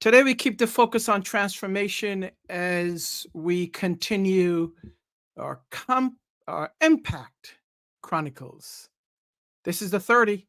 Today, we keep the focus on transformation as we continue our, our Impact Chronicles. This is the 30.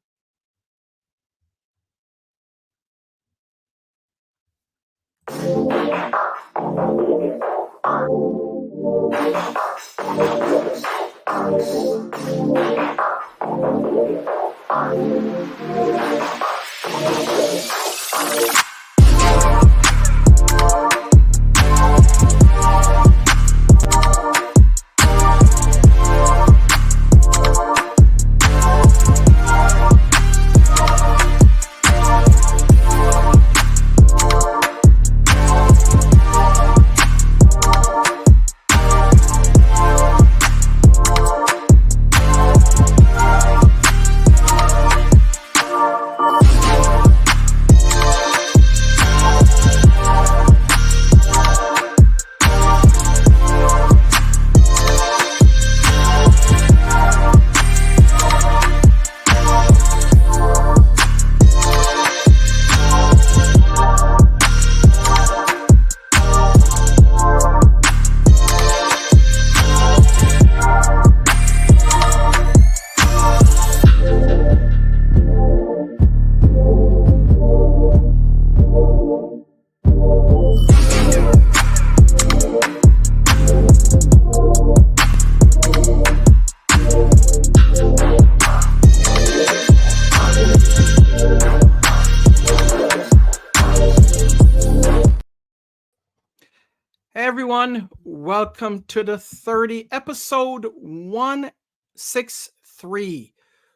Hey everyone, welcome to the 30 episode 163,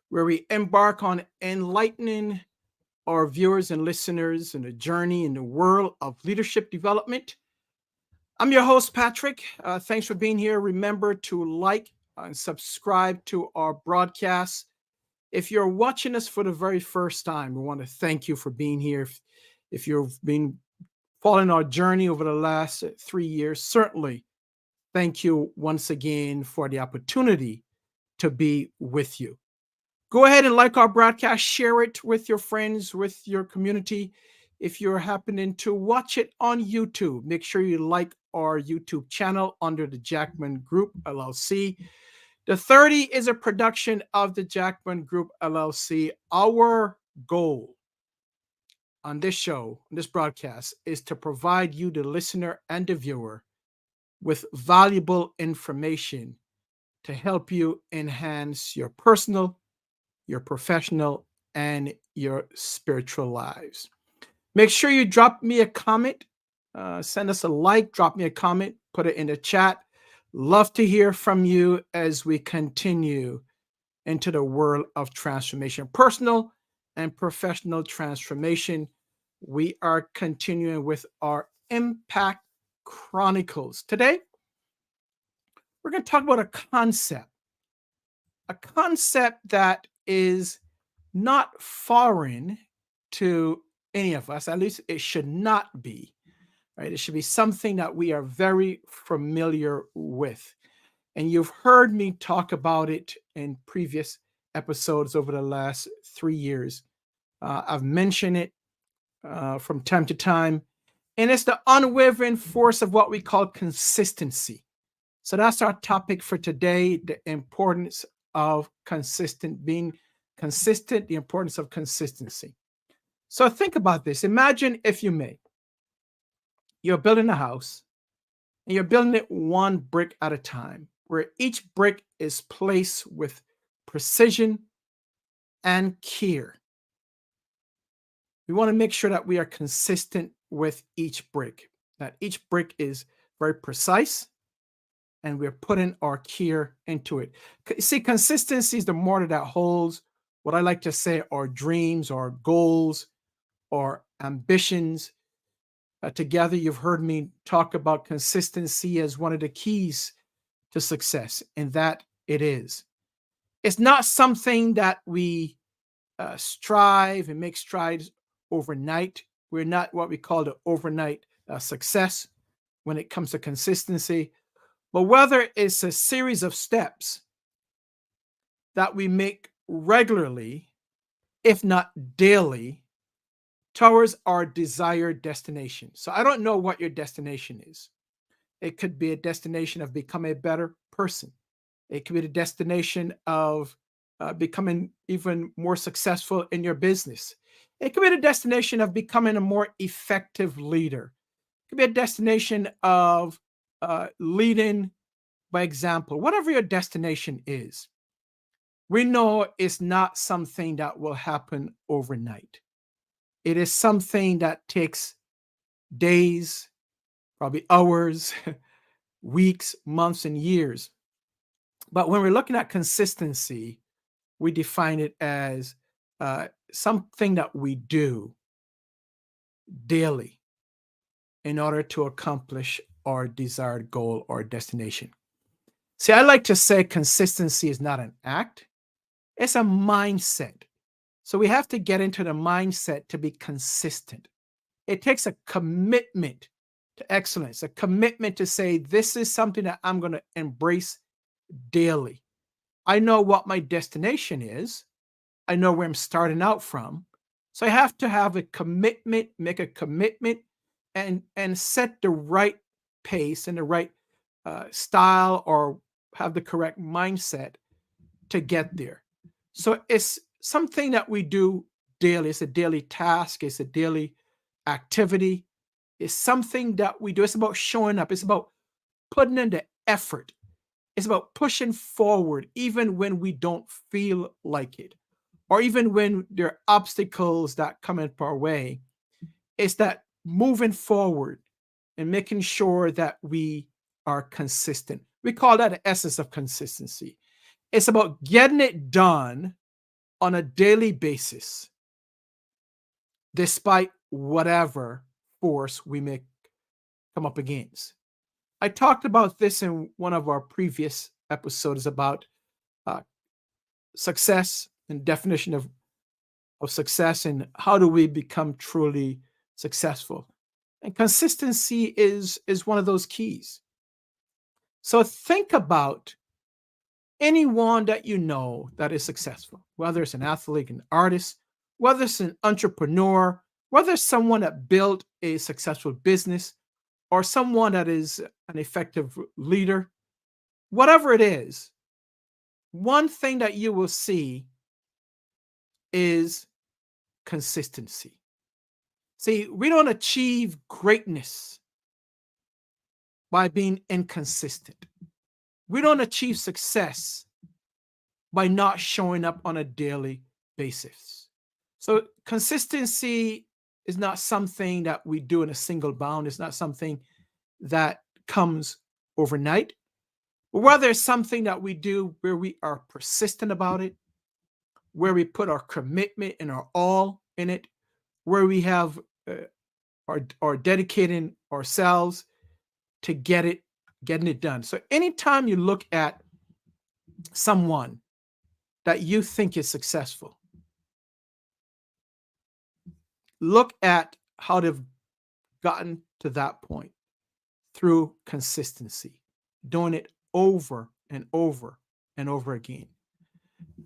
where we embark on enlightening our viewers and listeners in a journey in the world of leadership development. I'm your host, Patrick. Thanks for being here. Remember to like and subscribe to our broadcast. If you're watching us for the very first time, we want to thank you for being here. If you've been following our journey over the last 3 years, certainly thank you once again for the opportunity to be with you. Go ahead and like our broadcast, share it with your friends, with your community. If you're happening to watch it on YouTube, make sure you like our YouTube channel under the Jackman Group LLC. The 30 is a production of the Jackman Group LLC. Our goal on this show, this broadcast, is to provide you, the listener and the viewer, with valuable information to help you enhance your personal, your professional, and your spiritual lives. Make sure you drop me a comment, send us a like, drop me a comment, put it in the chat. Love to hear from you as we continue into the world of transformation, personal and professional transformation. We are continuing with our Impact Chronicles. Today, we're going to talk about a concept that is not foreign to any of us. At least it should not be, right? It should be something that we are very familiar with. And you've heard me talk about it in previous episodes over the last 3 years. I've mentioned it from time to time, and it's the unwavering force of what we call consistency. So that's our topic for today: the importance of being consistent, the importance of consistency. So think about this. Imagine, if you may, you're building a house and you're building it one brick at a time, where each brick is placed with precision and care. We want to make sure that we are consistent with each brick, that each brick is very precise, and we're putting our care into it. See, consistency is the mortar that holds what I like to say our dreams, our goals, our ambitions together. You've heard me talk about consistency as one of the keys to success, and that it is. It's not something that we strive and make strides overnight. We're not what we call the overnight success when it comes to consistency, but whether it's a series of steps that we make regularly, if not daily, towards our desired destination. So I don't know what your destination is. It could be a destination of becoming a better person. It could be the destination of becoming even more successful in your business. It could be the destination of becoming a more effective leader. It could be a destination of leading by example. Whatever your destination is, we know it's not something that will happen overnight. It is something that takes days, probably hours, weeks, months, and years. But when we're looking at consistency, we define it as something that we do daily in order to accomplish our desired goal or destination. See, I like to say consistency is not an act, it's a mindset. So we have to get into the mindset to be consistent. It takes a commitment to excellence, a commitment to say, this is something that I'm going to embrace daily. I know what my destination is. I know where I'm starting out from. So I have to have a commitment, make a commitment, and set the right pace and the right style, or have the correct mindset to get there. So it's something that we do daily. It's a daily task. It's a daily activity. It's something that we do. It's about showing up. It's about putting in the effort. It's about pushing forward, even when we don't feel like it, or even when there are obstacles that come up our way. It's that moving forward and making sure that we are consistent. We call that the essence of consistency. It's about getting it done on a daily basis, despite whatever force we may come up against. I talked about this in one of our previous episodes about uh, success and definition of success, and how do we become truly successful. And consistency is one of those keys. So think about anyone that you know that is successful, whether it's an athlete, an artist, whether it's an entrepreneur, whether it's someone that built a successful business, or someone that is an effective leader, whatever it is, one thing that you will see is consistency. See, we don't achieve greatness by being inconsistent. We don't achieve success by not showing up on a daily basis. So, consistency is not something that we do in a single bound. It's not something that comes overnight, but rather it's something that we do where we are persistent about it, where we put our commitment and our all in it, where we have are dedicating ourselves to getting it done. So anytime you look at someone that you think is successful, look at how they've gotten to that point through consistency, doing it over and over and over again.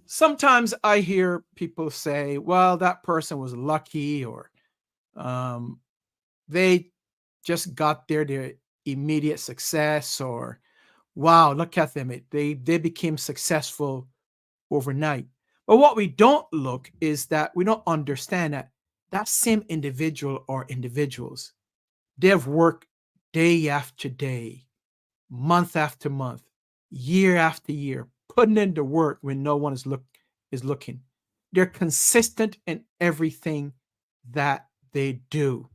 Sometimes I hear people say, well, that person was lucky, or um, they just got there, their immediate success, or wow, look at them. They became successful overnight. But what we don't look is that we don't understand that that same individual or individuals, they've worked day after day, month after month, year after year, putting in the work when no one is looking. They're consistent in everything that they do.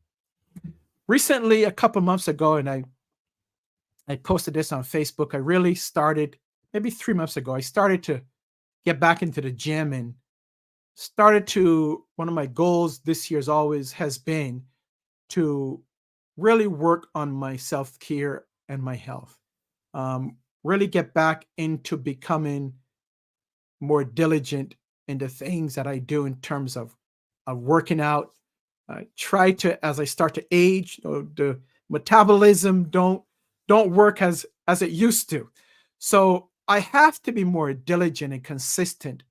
Recently, a couple months ago, and I posted this on Facebook. I really started maybe 3 months ago. I started to get back into the gym, and started to one of my goals this year has been to really work on my self-care and my health. Really get back into becoming more diligent in the things that I do in terms of working out. Try to, as I start to age, the metabolism don't work as it used to. So I have to be more diligent and consistent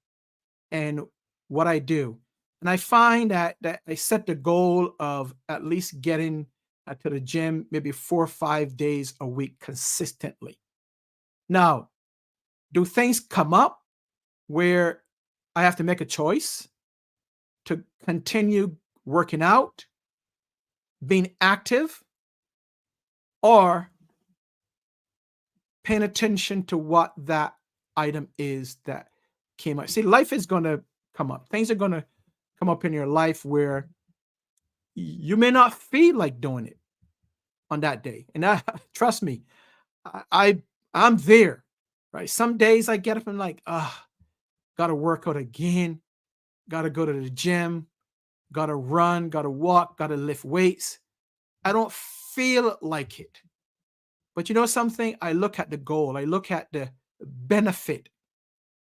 in what I do. And I find that I set the goal of at least getting to the gym maybe 4 or 5 days a week consistently. Now, do things come up where I have to make a choice to continue working out, being active, or paying attention to what that item is that came up? See, life is going to come up. Things are going to come up in your life where you may not feel like doing it on that day. And I, trust me, I, I I'm there, right? Some days I get up and like, gotta work out again, gotta go to the gym, gotta run, gotta walk, gotta lift weights. I don't feel like it. But you know something? I look at the goal, I look at the benefit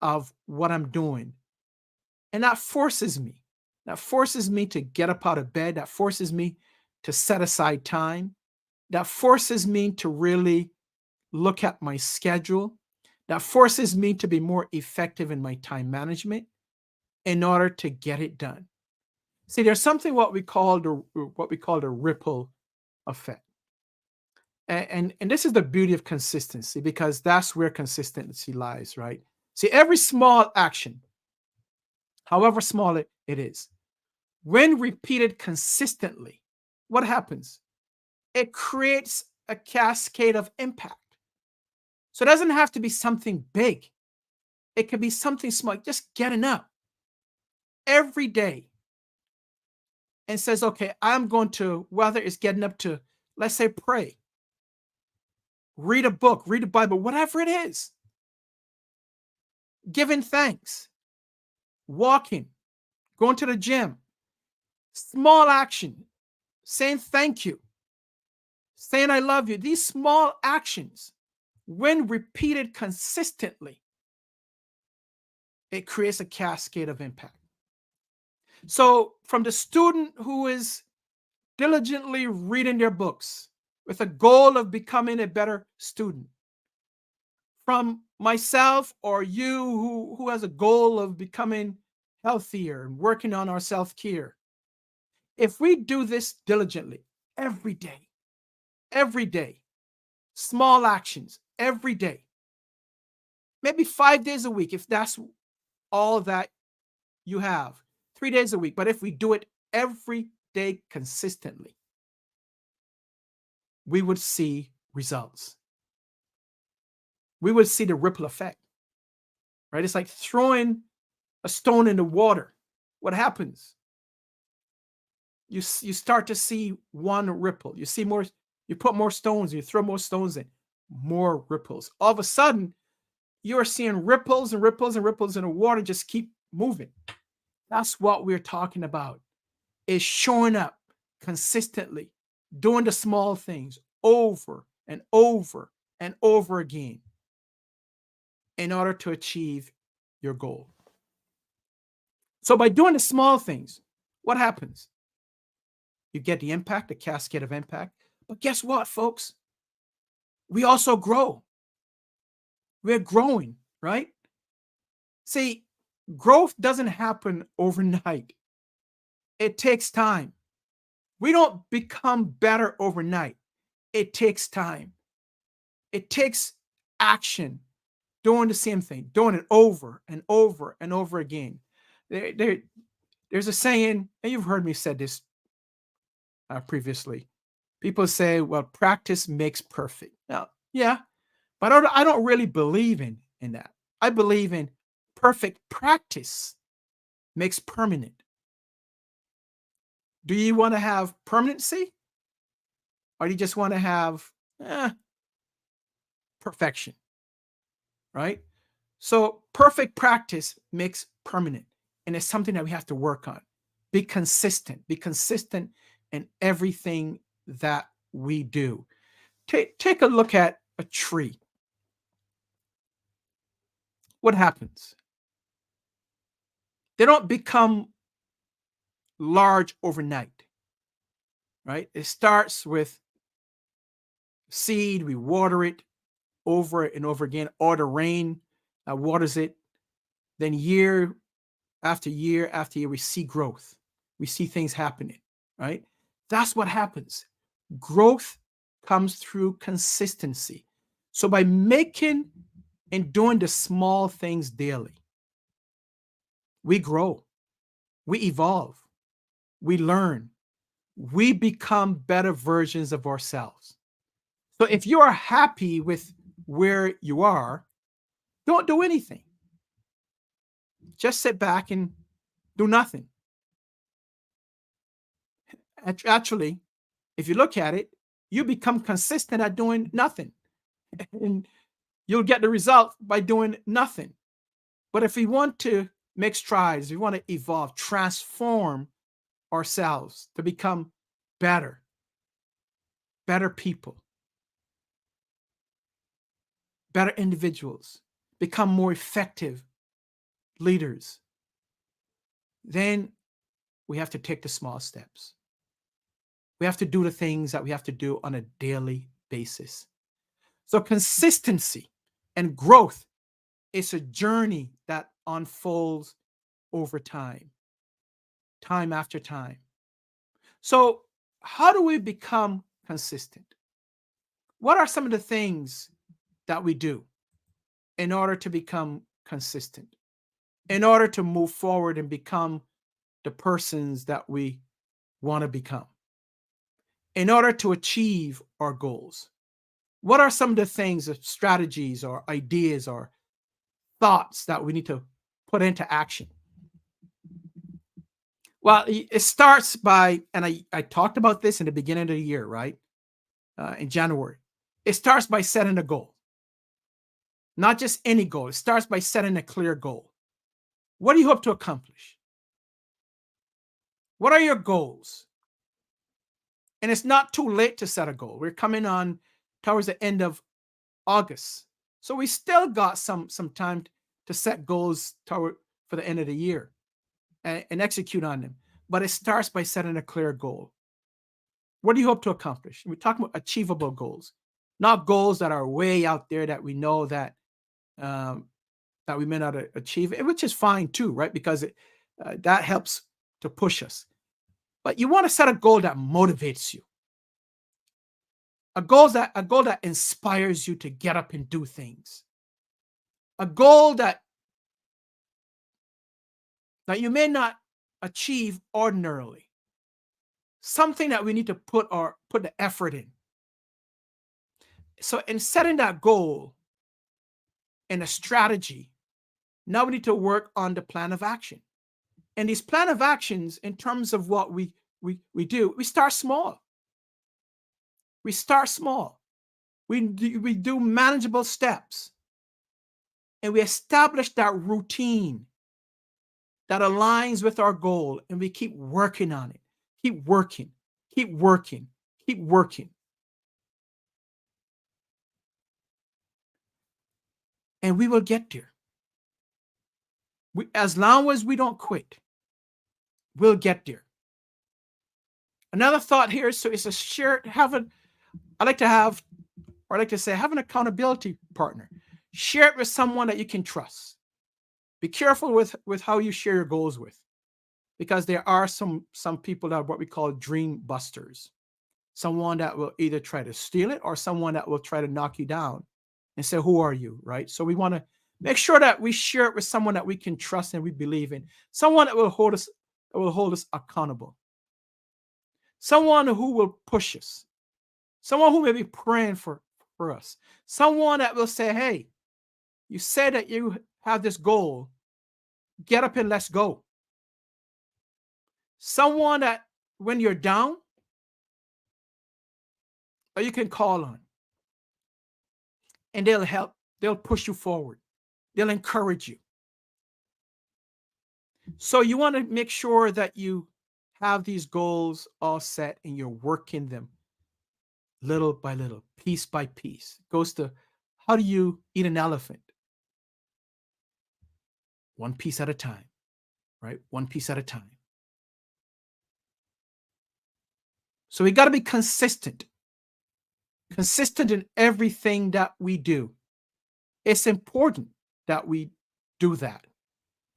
of what I'm doing. And that forces me. That forces me to get up out of bed. That forces me to set aside time. That forces me to really look at my schedule. That forces me to be more effective in my time management in order to get it done. See, there's something what we call the ripple effect. And this is the beauty of consistency, because that's where consistency lies, right? See, every small action, however small it is, when repeated consistently, what happens? It creates a cascade of impact. So it doesn't have to be something big. It could be something small, just getting up every day and says, okay, I'm going to, whether it's getting up to, let's say, pray, read a book, read a Bible, whatever it is, giving thanks, walking, going to the gym, small action, saying thank you, saying I love you. These small actions, when repeated consistently, it creates a cascade of impact. So, from the student who is diligently reading their books with a goal of becoming a better student, from myself or you who has a goal of becoming healthier and working on our self care, if we do this diligently every day, small actions every day, maybe 5 days a week, if that's all that you have, 3 days a week, but if we do it every day consistently, we would see results. We would see the ripple effect, right? It's like throwing a stone in the water. What happens? You start to see one ripple. You see more, you put more stones, you throw more stones in, more ripples. All of a sudden, you're seeing ripples and ripples and ripples, and the water just keep moving. That's what we're talking about, is showing up consistently, doing the small things over and over and over again in order to achieve your goal. So by doing the small things, what happens? You get the impact, the cascade of impact. But guess what, folks? We also grow. We're growing, right? See, growth doesn't happen overnight. It takes time. We don't become better overnight. It takes time. It takes action, doing the same thing, doing it over and over and over again. There's a saying, and you've heard me say this previously. People say, well, practice makes perfect. Now, yeah, but I don't really believe in that. I believe in perfect practice makes permanent. Do you want to have permanency, or do you just want to have perfection, right? So perfect practice makes permanent, and it's something that we have to work on. Be consistent. Be consistent in everything that we do. Take a look at a tree. What happens? They don't become large overnight, right? It starts with seed, we water it over and over again, or the rain waters it. Then year after year, we see growth. We see things happening, right? That's what happens. Growth comes through consistency. So by making and doing the small things daily, we grow, we evolve, we learn, we become better versions of ourselves. So if you are happy with where you are, don't do anything. Just sit back and do nothing. Actually, if you look at it, you become consistent at doing nothing. And you'll get the result by doing nothing. But if we want to make strides, we want to evolve, transform ourselves to become better, better people, better individuals, become more effective leaders, then we have to take the small steps. We have to do the things that we have to do on a daily basis. So consistency and growth is a journey that unfolds over time, time after time. So how do we become consistent? What are some of the things that we do in order to become consistent, in order to move forward and become the persons that we want to become, in order to achieve our goals? What are some of the things, or strategies, or ideas, or thoughts that we need to put into action? Well, it starts by, and I talked about this in the beginning of the year, right? In January. It starts by setting a goal. Not just any goal. It starts by setting a clear goal. What do you hope to accomplish? What are your goals? And it's not too late to set a goal. We're coming on towards the end of August. So we still got some time to set goals for the end of the year and execute on them. But it starts by setting a clear goal. What do you hope to accomplish? We're talking about achievable goals, not goals that are way out there that we know that that we may not achieve, which is fine too, right? Because that helps to push us. But you want to set a goal that motivates you, a goal that inspires you to get up and do things, a goal that you may not achieve ordinarily, something that we need to put the effort in. So in setting that goal and a strategy, now we need to work on the plan of action. And these plan of actions, in terms of what we do, we start small. We start small. We do manageable steps. And we establish that routine that aligns with our goal. And we keep working on it. Keep working. Keep working. Keep working. And we will get there. As long as we don't quit, we'll get there. Another thought here is a shared, have an accountability partner. Share it with someone that you can trust. Be careful with how you share your goals with, because there are some people that are what we call dream busters. Someone that will either try to steal it or someone that will try to knock you down and say, who are you, right? So we want to make sure that we share it with someone that we can trust and we believe in, someone that will hold us accountable, someone who will push us, someone who may be praying for us, someone that will say, hey, you said that you have this goal, get up and let's go. Someone that when you're down, or you can call on, and they'll help, they'll push you forward, they'll encourage you. So you want to make sure that you have these goals all set and you're working them little by little, piece by piece. It goes to, how do you eat an elephant? One piece at a time, right? One piece at a time. So we got to be consistent in everything that we do. It's important that we do that.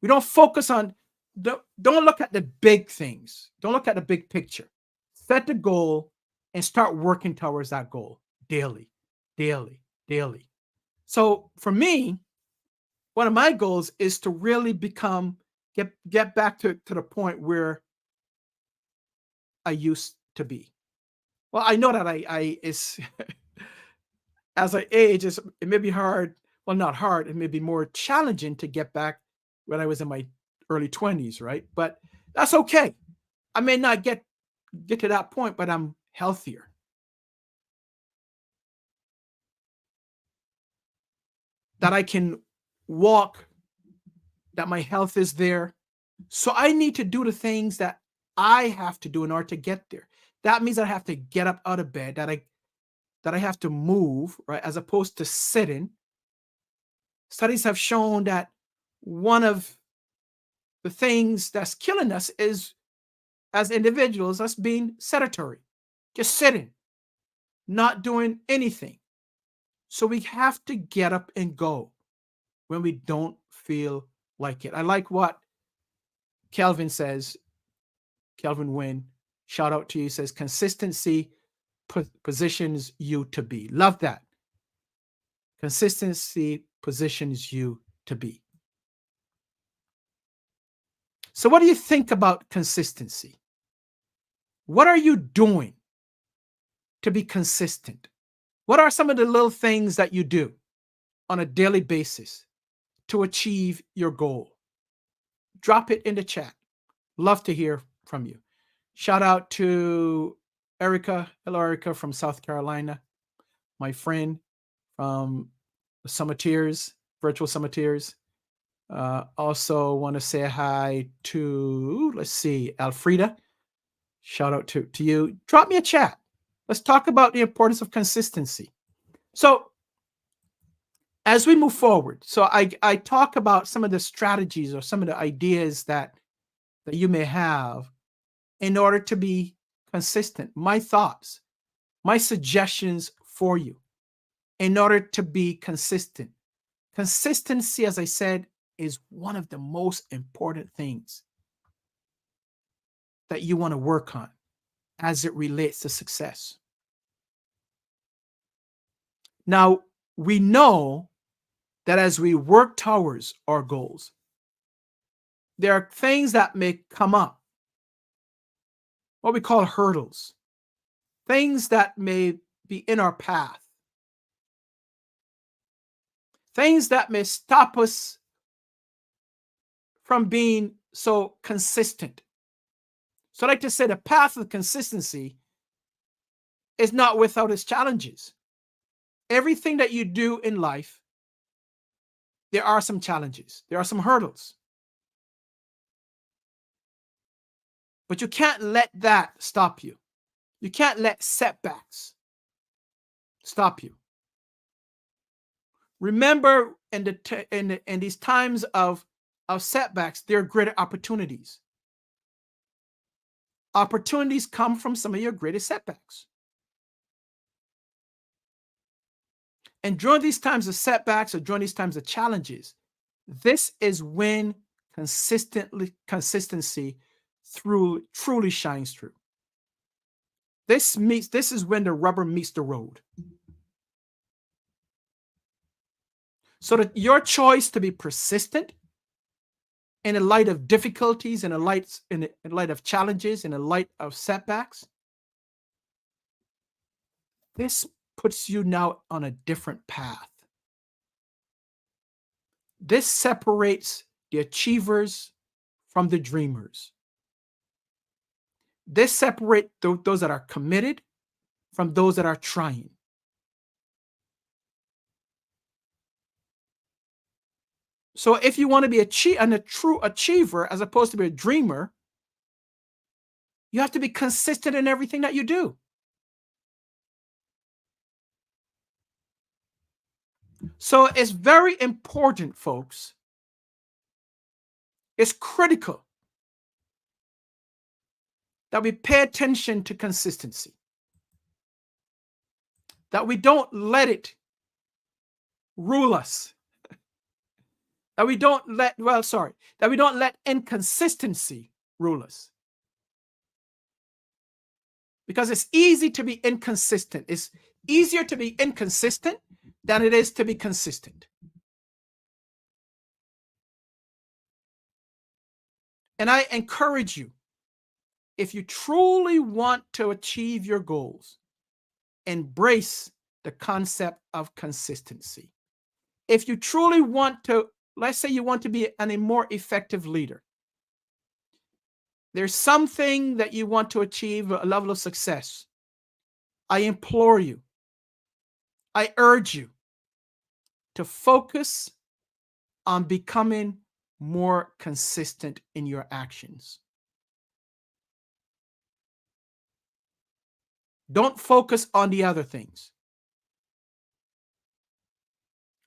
We don't focus on don't look at the big things. Don't look at the big picture. Set the goal and start working towards that goal daily, daily, daily. So for me, one of my goals is to really get back to the point where I used to be. Well, I know that I is as I age, it may be hard. Well, not hard. It may be more challenging to get back when I was in my early 20s, right? But that's okay. I may not get to that point, but I'm healthier. That I can walk, that my health is there. So I need to do the things that I have to do in order to get there. That means I have to get up out of bed, that I have to move, right? As opposed to sitting. Studies have shown that one of the things that's killing us is, as individuals, us being sedentary, just sitting, not doing anything. So we have to get up and go when we don't feel like it. I like what Kelvin says. Kelvin Wynn, shout out to you, says consistency positions you to be. Love that. Consistency positions you to be. So, what do you think about consistency? What are you doing to be consistent? What are some of the little things that you do on a daily basis to achieve your goal? Drop it in the chat. Love to hear from you. Shout out to Erica. Hello, Erica from South Carolina. My friend from the Summiteers, Virtual Summiteers. Also want to say hi to, let's see, Alfreda. Shout out to you. Drop me a chat. Let's talk about the importance of consistency. So as we move forward, so I talk about some of the strategies or some of the ideas that you may have in order to be consistent. My thoughts, my suggestions for you in order to be consistent. Consistency, as I said, is one of the most important things that you want to work on as it relates to success. Now, we know that as we work towards our goals, there are things that may come up, what we call hurdles, things that may be in our path, things that may stop us from being so consistent. So I like to say the path of consistency is not without its challenges. Everything that you do in life, there are some challenges, there are some hurdles. But you can't let that stop you. You can't let setbacks stop you. Remember, in these times of setbacks, there are greater opportunities. Opportunities come from some of your greatest setbacks. And during these times of setbacks or during these times of challenges, this is when consistency truly shines through. This is when the rubber meets the road. So that your choice to be persistent in the light of difficulties, in the light of challenges, in the light of setbacks, this puts you now on a different path. This separates the achievers from the dreamers. This separates those that are committed from those that are trying. So if you want to be a true achiever as opposed to be a dreamer, you have to be consistent in everything that you do. So it's very important, folks. It's critical that we pay attention to consistency, that we don't let it rule us, That we don't let inconsistency rule us. Because it's easy to be inconsistent. It's easier to be inconsistent than it is to be consistent. And I encourage you, if you truly want to achieve your goals, embrace the concept of consistency. If you truly want to, let's say you want to be a more effective leader, there's something that you want to achieve, a level of success. I implore you, I urge you to focus on becoming more consistent in your actions. Don't focus on the other things.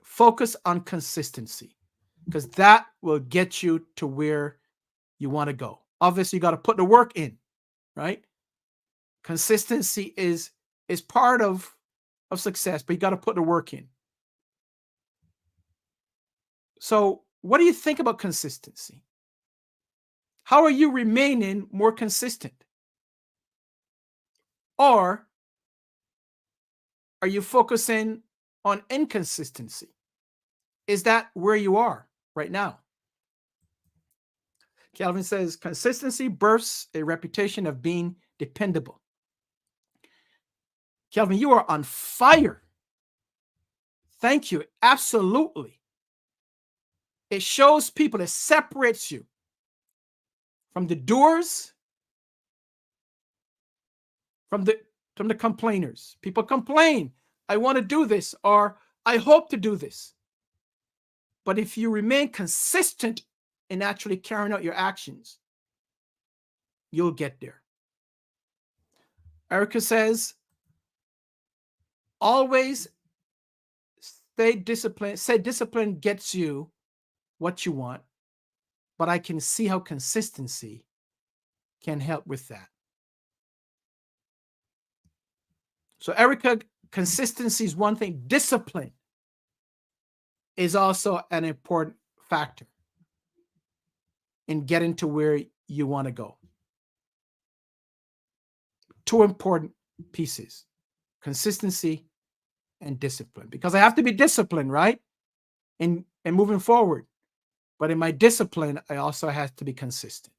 Focus on consistency, because that will get you to where you want to go. Obviously, you got to put the work in, right? Consistency is part of success, but you got to put the work in. So, what do you think about consistency? How are you remaining more consistent? Or are you focusing on inconsistency? Is that where you are right now? Calvin says, consistency births a reputation of being dependable. Calvin, you are on fire. Thank you. Absolutely. It shows people, it separates you from the doers, from the complainers. People complain, I want to do this, or I hope to do this. But if you remain consistent in actually carrying out your actions, you'll get there. Erica says, always stay disciplined. Say discipline gets you what you want, but I can see how consistency can help with that. So, Erica, consistency is one thing. Discipline is also an important factor in getting to where you want to go. Two important pieces: consistency and discipline. Because I have to be disciplined, right? In moving forward. But in my discipline, I also have to be consistent.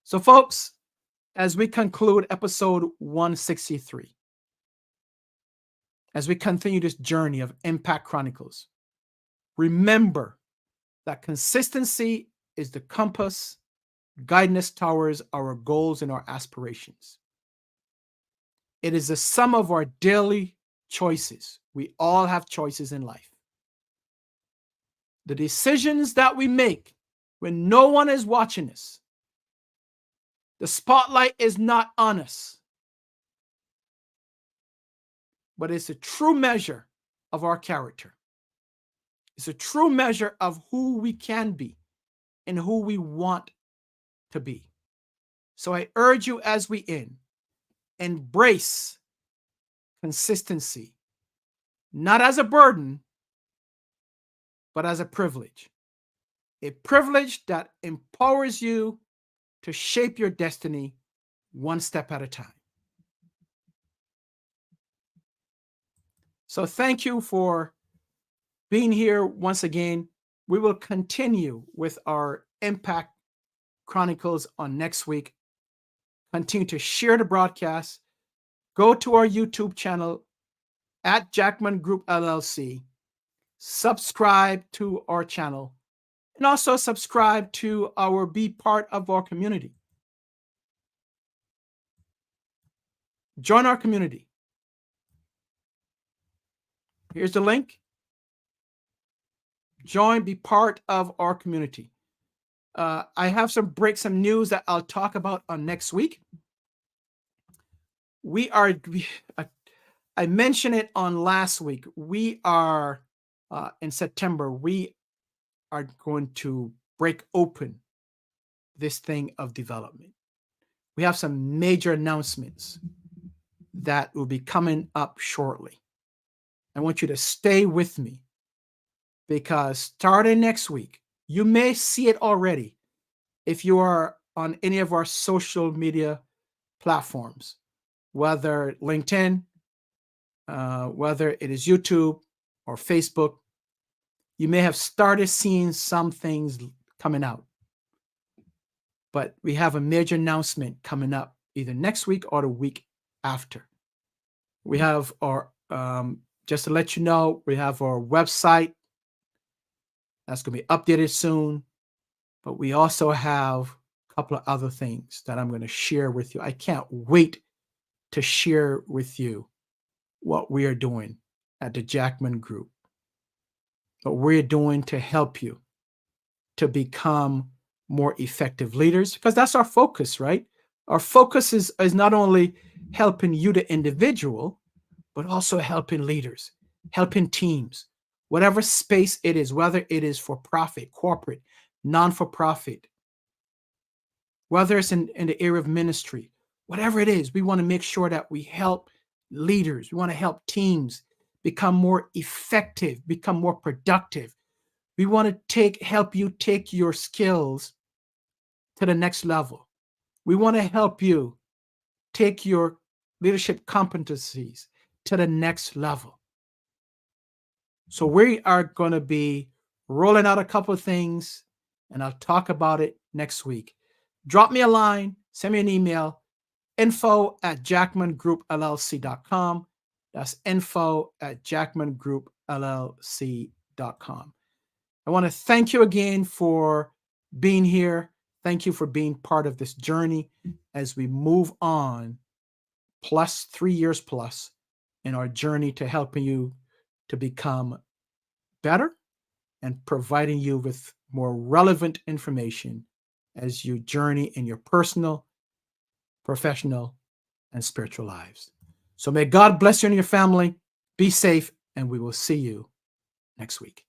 So, folks, as we conclude episode 163, as we continue this journey of Mpact Chronicles, remember that consistency is the compass guiding us towards our goals and our aspirations. It is the sum of our daily choices. We all have choices in life. The decisions that we make when no one is watching us, the spotlight is not on us, but it's a true measure of our character. It's a true measure of who we can be and who we want to be. So I urge you as we embrace consistency, not as a burden, but as a privilege that empowers you to shape your destiny one step at a time. So thank you for being here once again. We will continue with our Mpact Chronicles on next week. Continue to share the broadcast. Go to our YouTube channel at Jackman Group LLC. Subscribe to our channel, and also subscribe to be part of our community. Join our community. Here's the link. Join, be part of our community. I have some news that I'll talk about on next week. I mentioned it on last week. We are in September. We are going to break open this thing of development. We have some major announcements that will be coming up shortly. I want you to stay with me because starting next week, you may see it already if you are on any of our social media platforms, whether LinkedIn, whether it is YouTube or Facebook. You may have started seeing some things coming out, but we have a major announcement coming up either next week or the week after. We have our, just to let you know, we have our website that's going to be updated soon, but we also have a couple of other things that I'm going to share with you. I can't wait to share with you what we are doing at the Jackman Group, what we're doing to help you to become more effective leaders, because that's our focus, right? Our focus is not only helping you, the individual, but also helping leaders, helping teams, whatever space it is, whether it is for profit, corporate, non-for-profit, whether it's in the area of ministry, whatever it is, we want to make sure that we help leaders. We want to help teams become more effective, become more productive. We want to help you take your skills to the next level. We want to help you take your leadership competencies to the next level. So we are going to be rolling out a couple of things, and I'll talk about it next week. Drop me a line, send me an email, info@jackmangroup.llc.com. That's info@jackmangroup.llc.com. I want to thank you again for being here. Thank you for being part of this journey as we move on, plus 3 years plus, in our journey to helping you to become better and providing you with more relevant information as you journey in your personal, professional, and spiritual lives. So may God bless you and your family. Be safe, and we will see you next week.